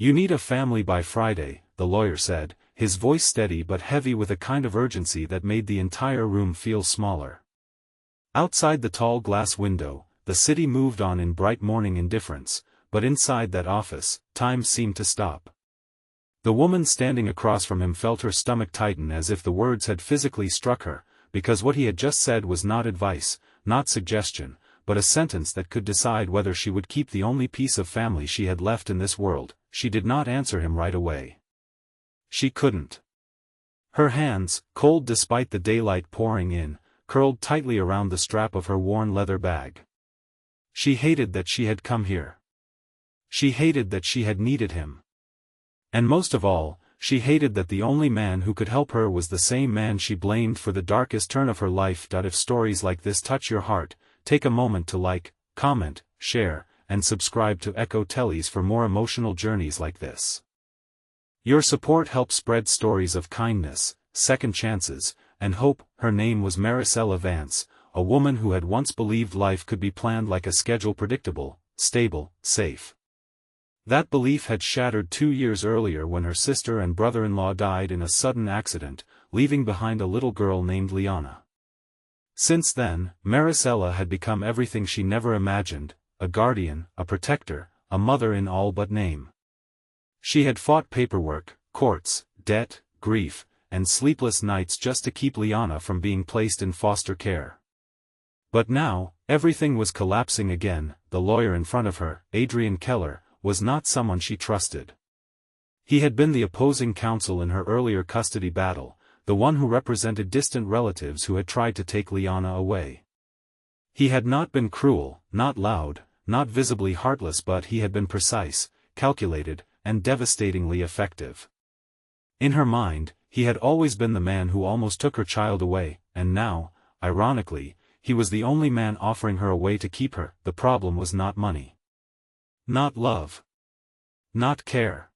"You need a family by Friday," the lawyer said, his voice steady but heavy with a kind of urgency that made the entire room feel smaller. Outside the tall glass window, the city moved on in bright morning indifference, but inside that office, time seemed to stop. The woman standing across from him felt her stomach tighten as if the words had physically struck her, because what he had just said was not advice, not suggestion, but a sentence that could decide whether she would keep the only piece of family she had left in this world. She did not answer him right away. She couldn't. Her hands, cold despite the daylight pouring in, curled tightly around the strap of her worn leather bag. She hated that she had come here. She hated that she had needed him. And most of all, she hated that the only man who could help her was the same man she blamed for the darkest turn of her life. If stories like this touch your heart, take a moment to like, comment, share, and subscribe to Echo Tellies for more emotional journeys like this. Your support helps spread stories of kindness, second chances, and hope. Her name was Maricela Vance, a woman who had once believed life could be planned like a schedule, predictable, stable, safe. That belief had shattered 2 years earlier when her sister and brother-in-law died in a sudden accident, leaving behind a little girl named Liana. Since then, Maricela had become everything she never imagined: a guardian, a protector, a mother in all but name. She had fought paperwork, courts, debt, grief, and sleepless nights just to keep Liana from being placed in foster care. But now, everything was collapsing again. The lawyer in front of her, Adrian Keller, was not someone she trusted. He had been the opposing counsel in her earlier custody battle, the one who represented distant relatives who had tried to take Liana away. He had not been cruel, not loud, not visibly heartless, but he had been precise, calculated, and devastatingly effective. In her mind, he had always been the man who almost took her child away, and now, ironically, he was the only man offering her a way to keep her. The problem was not money. Not love. Not care.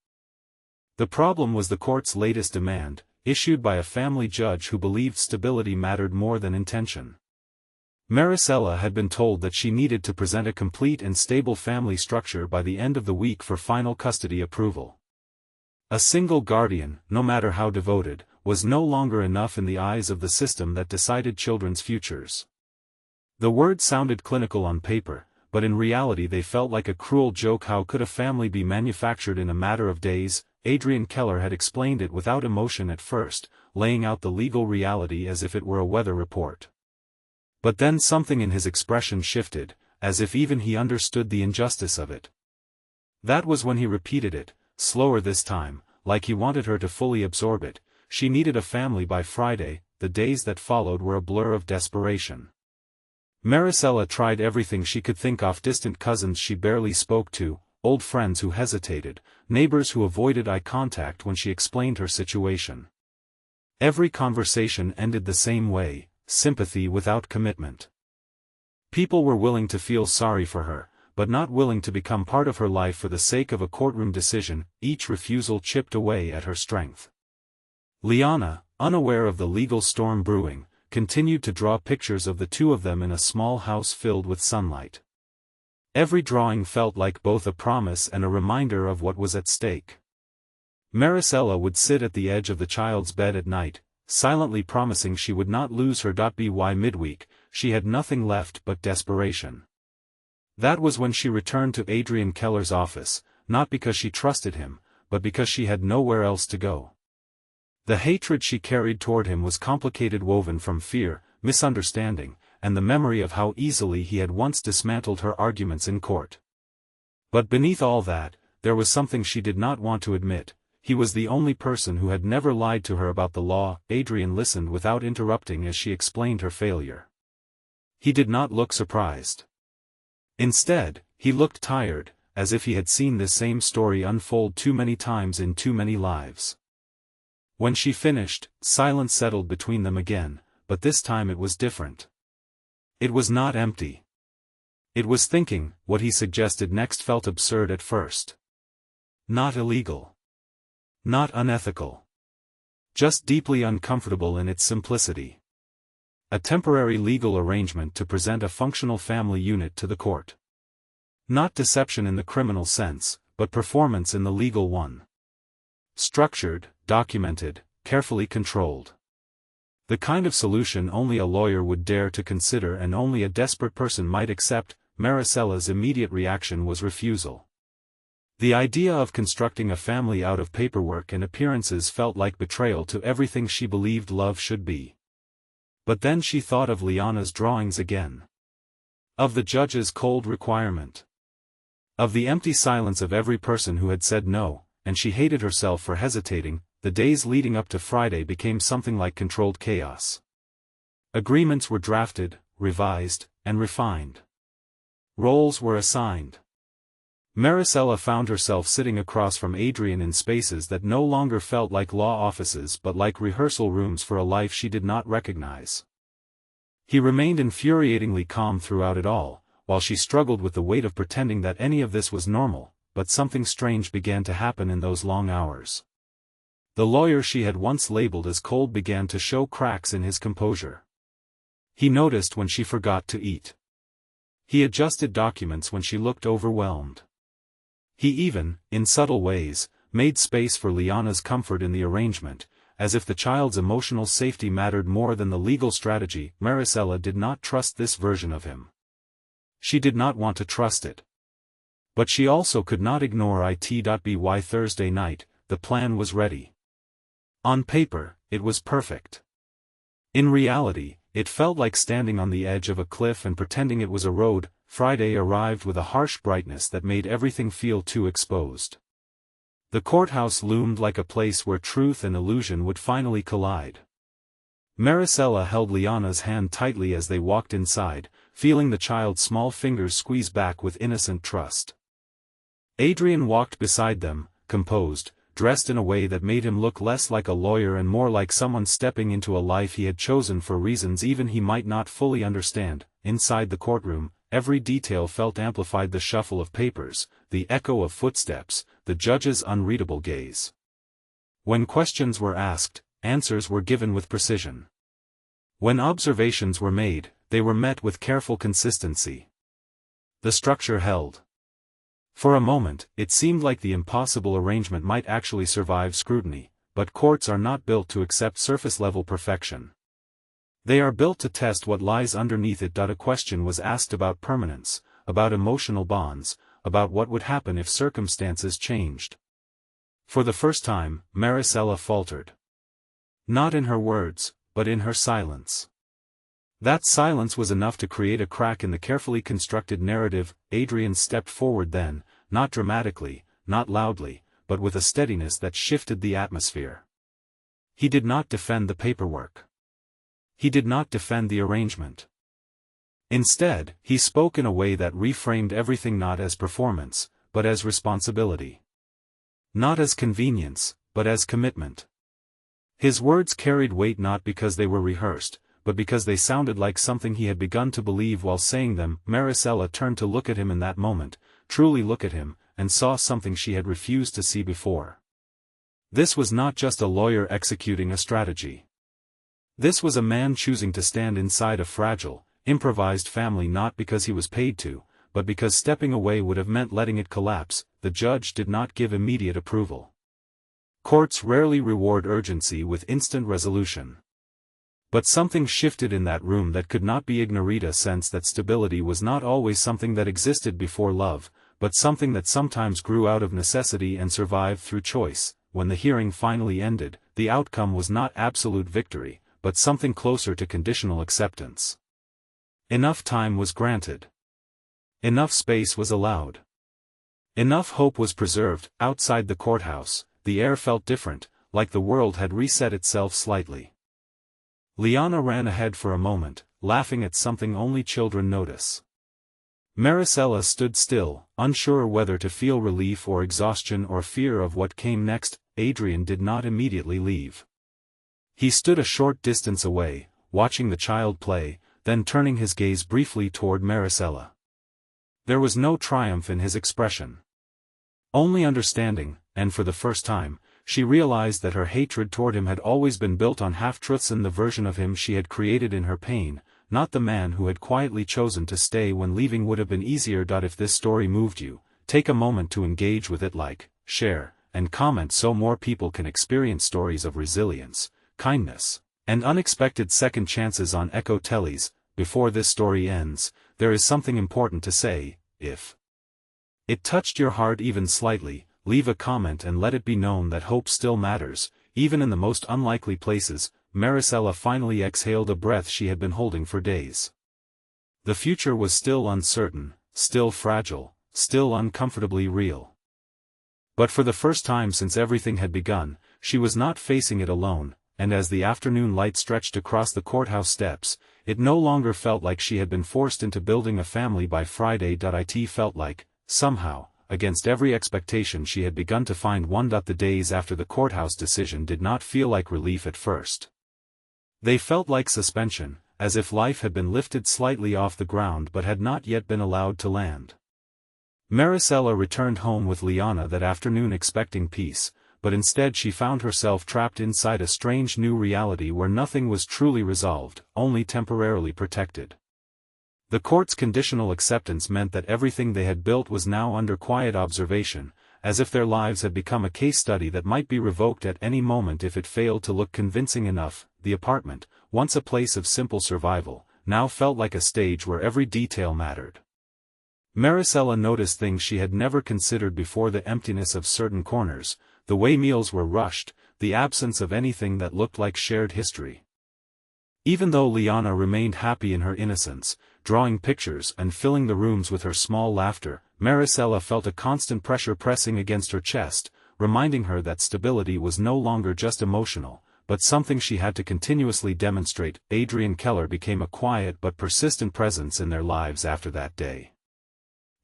The problem was the court's latest demand, issued by a family judge who believed stability mattered more than intention. Maricela had been told that she needed to present a complete and stable family structure by the end of the week for final custody approval. A single guardian, no matter how devoted, was no longer enough in the eyes of the system that decided children's futures. The words sounded clinical on paper, but in reality they felt like a cruel joke. How could a family be manufactured in a matter of days? Adrian Keller had explained it without emotion at first, laying out the legal reality as if it were a weather report. But then something in his expression shifted, as if even he understood the injustice of it. That was when he repeated it, slower this time, like he wanted her to fully absorb it. She needed a family by Friday. The days that followed were a blur of desperation. Maricela tried everything she could think of: distant cousins she barely spoke to, old friends who hesitated, neighbors who avoided eye contact when she explained her situation. Every conversation ended the same way: sympathy without commitment. People were willing to feel sorry for her, but not willing to become part of her life for the sake of a courtroom decision. Each refusal chipped away at her strength. Liana, unaware of the legal storm brewing, continued to draw pictures of the two of them in a small house filled with sunlight. Every drawing felt like both a promise and a reminder of what was at stake. Maricela would sit at the edge of the child's bed at night, silently promising she would not lose her. By midweek, she had nothing left but desperation. That was when she returned to Adrian Keller's office, not because she trusted him, but because she had nowhere else to go. The hatred she carried toward him was complicated, woven from fear, misunderstanding, and the memory of how easily he had once dismantled her arguments in court. But beneath all that, there was something she did not want to admit: he was the only person who had never lied to her about the law. Adrian listened without interrupting as she explained her failure. He did not look surprised. Instead, he looked tired, as if he had seen this same story unfold too many times in too many lives. When she finished, silence settled between them again, but this time it was different. It was not empty. It was thinking. What he suggested next felt absurd at first. Not illegal. Not unethical. Just deeply uncomfortable in its simplicity. A temporary legal arrangement to present a functional family unit to the court. Not deception in the criminal sense, but performance in the legal one. Structured, documented, carefully controlled. The kind of solution only a lawyer would dare to consider and only a desperate person might accept. Maricella's immediate reaction was refusal. The idea of constructing a family out of paperwork and appearances felt like betrayal to everything she believed love should be. But then she thought of Liana's drawings again. Of the judge's cold requirement. Of the empty silence of every person who had said no, and she hated herself for hesitating. The days leading up to Friday became something like controlled chaos. Agreements were drafted, revised, and refined. Roles were assigned. Maricela found herself sitting across from Adrian in spaces that no longer felt like law offices but like rehearsal rooms for a life she did not recognize. He remained infuriatingly calm throughout it all, while she struggled with the weight of pretending that any of this was normal, but something strange began to happen in those long hours. The lawyer she had once labeled as cold began to show cracks in his composure. He noticed when she forgot to eat. He adjusted documents when she looked overwhelmed. He even, in subtle ways, made space for Liana's comfort in the arrangement, as if the child's emotional safety mattered more than the legal strategy. Maricela did not trust this version of him. She did not want to trust it. But she also could not ignore it. Thursday night, the plan was ready. On paper, it was perfect. In reality, it felt like standing on the edge of a cliff and pretending it was a road. Friday arrived with a harsh brightness that made everything feel too exposed. The courthouse loomed like a place where truth and illusion would finally collide. Maricela held Liana's hand tightly as they walked inside, feeling the child's small fingers squeeze back with innocent trust. Adrian walked beside them, composed, dressed in a way that made him look less like a lawyer and more like someone stepping into a life he had chosen for reasons even he might not fully understand. Inside the courtroom, every detail felt amplified: the shuffle of papers, the echo of footsteps, the judge's unreadable gaze. When questions were asked, answers were given with precision. When observations were made, they were met with careful consistency. The structure held. For a moment, it seemed like the impossible arrangement might actually survive scrutiny, but courts are not built to accept surface-level perfection. They are built to test what lies underneath it. A question was asked about permanence, about emotional bonds, about what would happen if circumstances changed. For the first time, Maricela faltered. Not in her words, but in her silence. That silence was enough to create a crack in the carefully constructed narrative. Adrian stepped forward then, not dramatically, not loudly, but with a steadiness that shifted the atmosphere. He did not defend the paperwork. He did not defend the arrangement. Instead, he spoke in a way that reframed everything not as performance, but as responsibility. Not as convenience, but as commitment. His words carried weight not because they were rehearsed, but because they sounded like something he had begun to believe while saying them. Maricela turned to look at him in that moment, truly look at him, and saw something she had refused to see before. This was not just a lawyer executing a strategy. This was a man choosing to stand inside a fragile, improvised family not because he was paid to, but because stepping away would have meant letting it collapse. The judge did not give immediate approval. Courts rarely reward urgency with instant resolution. But something shifted in that room that could not be ignored. A sense that stability was not always something that existed before love, but something that sometimes grew out of necessity and survived through choice. When the hearing finally ended, the outcome was not absolute victory, but something closer to conditional acceptance. Enough time was granted. Enough space was allowed. Enough hope was preserved. Outside the courthouse, the air felt different, like the world had reset itself slightly. Liana ran ahead for a moment, laughing at something only children notice. Maricela stood still, unsure whether to feel relief or exhaustion or fear of what came next. Adrian did not immediately leave. He stood a short distance away, watching the child play, then turning his gaze briefly toward Maricela. There was no triumph in his expression. Only understanding, and for the first time, she realized that her hatred toward him had always been built on half-truths and the version of him she had created in her pain, not the man who had quietly chosen to stay when leaving would have been easier. If this story moved you, take a moment to engage with it, like, share, and comment so more people can experience stories of resilience, kindness, and unexpected second chances on Echo Tellies. Before this story ends, there is something important to say. If it touched your heart even slightly, leave a comment and let it be known that hope still matters, even in the most unlikely places. Maricela finally exhaled a breath she had been holding for days. The future was still uncertain, still fragile, still uncomfortably real. But for the first time since everything had begun, she was not facing it alone, and as the afternoon light stretched across the courthouse steps, it no longer felt like she had been forced into building a family by Friday. It felt like, somehow, against every expectation, she had begun to find one. The days after the courthouse decision did not feel like relief at first. They felt like suspension, as if life had been lifted slightly off the ground but had not yet been allowed to land. Maricela returned home with Liana that afternoon expecting peace, but instead she found herself trapped inside a strange new reality where nothing was truly resolved, only temporarily protected. The court's conditional acceptance meant that everything they had built was now under quiet observation, as if their lives had become a case study that might be revoked at any moment if it failed to look convincing enough. The apartment, once a place of simple survival, now felt like a stage where every detail mattered. Maricela noticed things she had never considered before: the emptiness of certain corners, the way meals were rushed, the absence of anything that looked like shared history. Even though Liana remained happy in her innocence, drawing pictures and filling the rooms with her small laughter, Maricela felt a constant pressure pressing against her chest, reminding her that stability was no longer just emotional, but something she had to continuously demonstrate. Adrian Keller became a quiet but persistent presence in their lives after that day.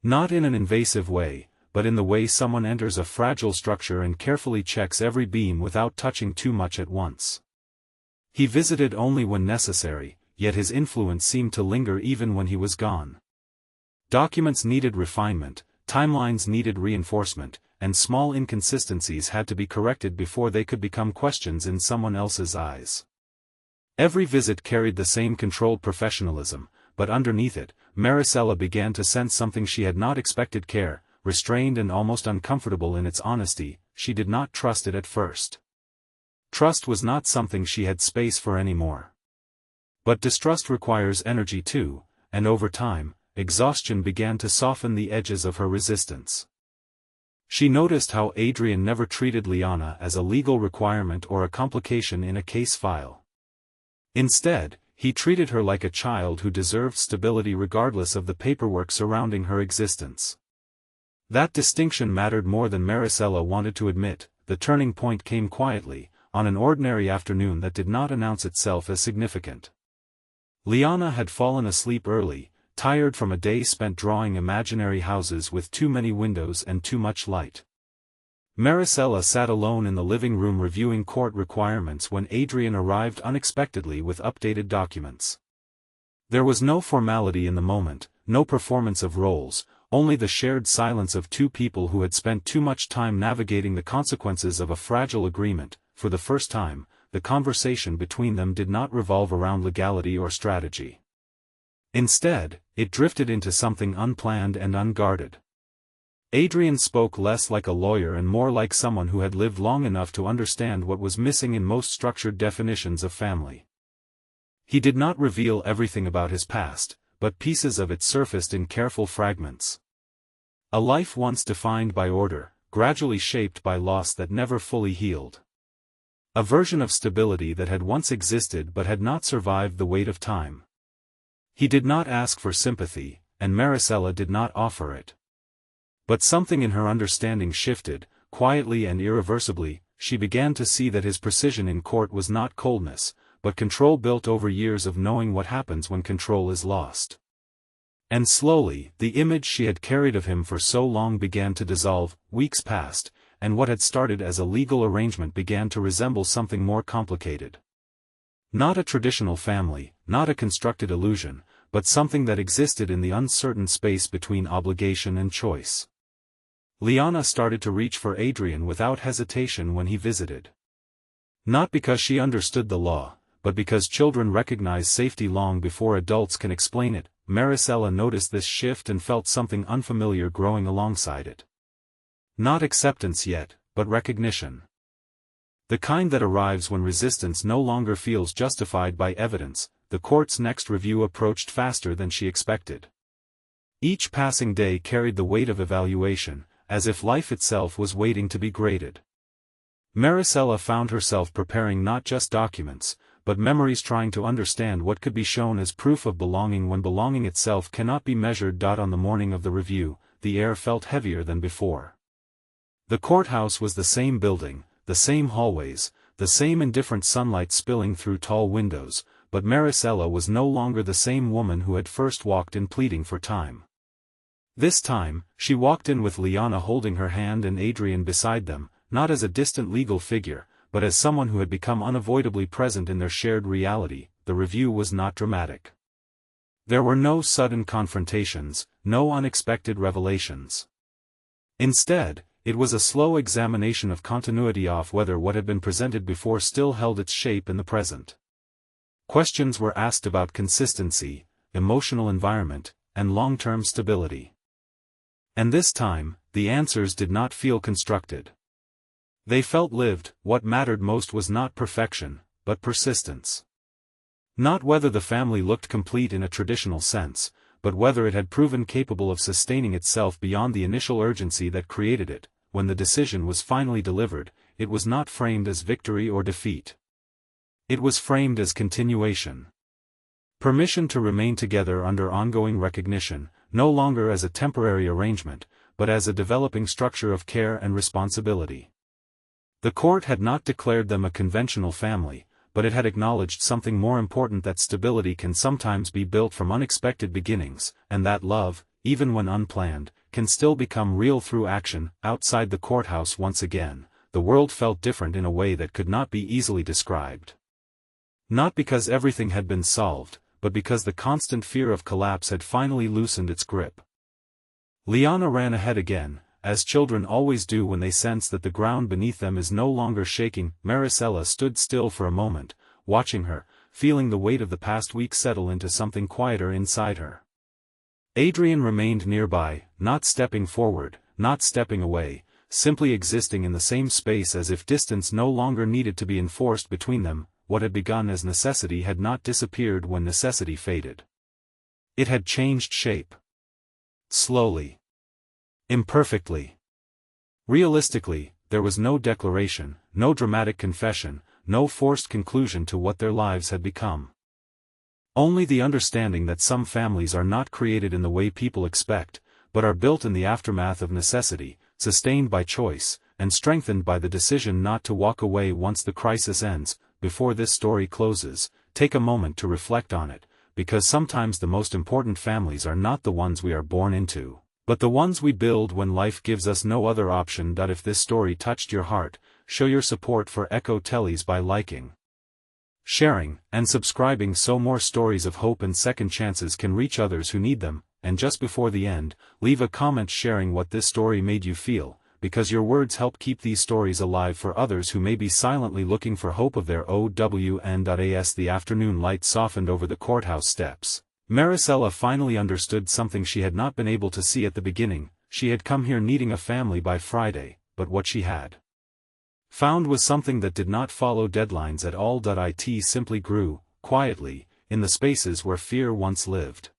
Not in an invasive way, but in the way someone enters a fragile structure and carefully checks every beam without touching too much at once. He visited only when necessary, yet his influence seemed to linger even when he was gone. Documents needed refinement, timelines needed reinforcement, and small inconsistencies had to be corrected before they could become questions in someone else's eyes. Every visit carried the same controlled professionalism, but underneath it, Maricela began to sense something she had not expected: care, restrained and almost uncomfortable in its honesty. She did not trust it at first. Trust was not something she had space for anymore. But distrust requires energy too, and over time, exhaustion began to soften the edges of her resistance. She noticed how Adrian never treated Liana as a legal requirement or a complication in a case file. Instead, he treated her like a child who deserved stability regardless of the paperwork surrounding her existence. That distinction mattered more than Maricela wanted to admit. The turning point came quietly, on an ordinary afternoon that did not announce itself as significant. Liana had fallen asleep early, tired from a day spent drawing imaginary houses with too many windows and too much light. Maricela sat alone in the living room reviewing court requirements when Adrian arrived unexpectedly with updated documents. There was no formality in the moment, no performance of roles, only the shared silence of two people who had spent too much time navigating the consequences of a fragile agreement. For the first time, the conversation between them did not revolve around legality or strategy. Instead, it drifted into something unplanned and unguarded. Adrian spoke less like a lawyer and more like someone who had lived long enough to understand what was missing in most structured definitions of family. He did not reveal everything about his past, but pieces of it surfaced in careful fragments. A life once defined by order, gradually shaped by loss that never fully healed. A version of stability that had once existed but had not survived the weight of time. He did not ask for sympathy, and Maricela did not offer it. But something in her understanding shifted, quietly and irreversibly. She began to see that his precision in court was not coldness, but control built over years of knowing what happens when control is lost. And slowly, the image she had carried of him for so long began to dissolve. Weeks passed, and what had started as a legal arrangement began to resemble something more complicated. Not a traditional family, not a constructed illusion, but something that existed in the uncertain space between obligation and choice. Liana started to reach for Adrian without hesitation when he visited. Not because she understood the law, but because children recognize safety long before adults can explain it. Maricela noticed this shift and felt something unfamiliar growing alongside it. Not acceptance yet, but recognition. The kind that arrives when resistance no longer feels justified by evidence. The court's next review approached faster than she expected. Each passing day carried the weight of evaluation, as if life itself was waiting to be graded. Maricela found herself preparing not just documents, but memories, trying to understand what could be shown as proof of belonging when belonging itself cannot be measured. On the morning of the review, the air felt heavier than before. The courthouse was the same building, the same hallways, the same indifferent sunlight spilling through tall windows, but Maricela was no longer the same woman who had first walked in pleading for time. This time, she walked in with Liana holding her hand and Adrian beside them, not as a distant legal figure, but as someone who had become unavoidably present in their shared reality. The review was not dramatic. There were no sudden confrontations, no unexpected revelations. Instead, it was a slow examination of continuity, of whether what had been presented before still held its shape in the present. Questions were asked about consistency, emotional environment, and long-term stability. And this time, the answers did not feel constructed. They felt lived. What mattered most was not perfection, but persistence. Not whether the family looked complete in a traditional sense, but whether it had proven capable of sustaining itself beyond the initial urgency that created it. When the decision was finally delivered, it was not framed as victory or defeat. It was framed as continuation. Permission to remain together under ongoing recognition, no longer as a temporary arrangement, but as a developing structure of care and responsibility. The court had not declared them a conventional family, but it had acknowledged something more important: that stability can sometimes be built from unexpected beginnings, and that love, even when unplanned, can still become real through action. Outside the courthouse once again, the world felt different in a way that could not be easily described. Not because everything had been solved, but because the constant fear of collapse had finally loosened its grip. Liana ran ahead again, as children always do when they sense that the ground beneath them is no longer shaking. Maricela stood still for a moment, watching her, feeling the weight of the past week settle into something quieter inside her. Adrian remained nearby, not stepping forward, not stepping away, simply existing in the same space, as if distance no longer needed to be enforced between them. What had begun as necessity had not disappeared when necessity faded. It had changed shape. Slowly. Imperfectly. Realistically, there was no declaration, no dramatic confession, no forced conclusion to what their lives had become. Only the understanding that some families are not created in the way people expect, but are built in the aftermath of necessity, sustained by choice, and strengthened by the decision not to walk away once the crisis ends. Before this story closes, take a moment to reflect on it, because sometimes the most important families are not the ones we are born into, but the ones we build when life gives us no other option. If this story touched your heart, show your support for Echo Tellys by liking, sharing, and subscribing so more stories of hope and second chances can reach others who need them. And just before the end, leave a comment sharing what this story made you feel, because your words help keep these stories alive for others who may be silently looking for hope of their own. As the afternoon light softened over the courthouse steps, Maricela finally understood something she had not been able to see at the beginning. She had come here needing a family by Friday, but what she had found was something that did not follow deadlines at all. It simply grew, quietly, in the spaces where fear once lived.